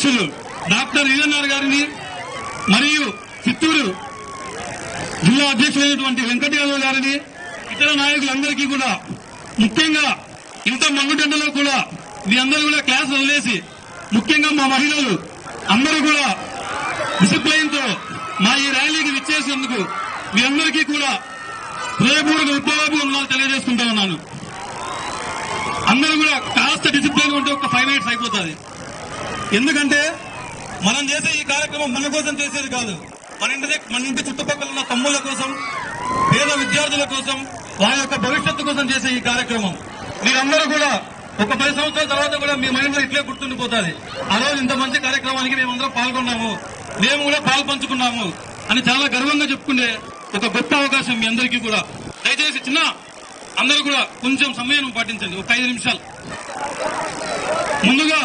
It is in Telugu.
అధ్యక్షులు డాక్టర్ ఈఎన్ఆర్ గారిని మరియు చిత్తూరు జిల్లా అధ్యక్షులైనటువంటి వెంకట యాదవ్ గారిని ఇతర నాయకులందరికీ కూడా ముఖ్యంగా ఇంత మండుటెండలో కూడా మీ అందరూ కూడా క్లాస్ వదిలేసి ముఖ్యంగా మా మహిళలు అందరూ కూడా డిసిప్లైన్ తో మా ఈ ర్యాలీకి విచ్చేసేందుకు మీ అందరికీ కూడా హృదయపూర్వక ఉద్యోగాలు తెలియజేసుకుంటా ఉన్నాను. అందరూ కూడా కాస్త డిసిప్లైన్ ఉంటే ఒక 5 minutes అయిపోతుంది. ఎందుకంటే మనం చేసే ఈ కార్యక్రమం మన కోసం చేసేది కాదు, మన ఇంటి చుట్టుపక్కల ఉన్న తమ్ముళ్ల కోసం, పేద విద్యార్థుల కోసం, వారి యొక్క భవిష్యత్తు కోసం చేసే ఈ కార్యక్రమం. మీరందరూ కూడా ఒక 10 సంవత్సరాల తర్వాత కూడా మీ మైండ్ లో ఇట్లే గుర్తుండిపోతుంది. ఆ రోజు ఇంత మంచి కార్యక్రమానికి మేమందరం పాల్గొన్నాము, మేము కూడా పాలు పంచుకున్నాము అని చాలా గర్వంగా చెప్పుకునే ఒక గొప్ప అవకాశం మీ అందరికీ కూడా. దయచేసి అందరూ కూడా కొంచెం సమయం పాటించండి, ఒక 5 నిమిషాలు. ముందుగా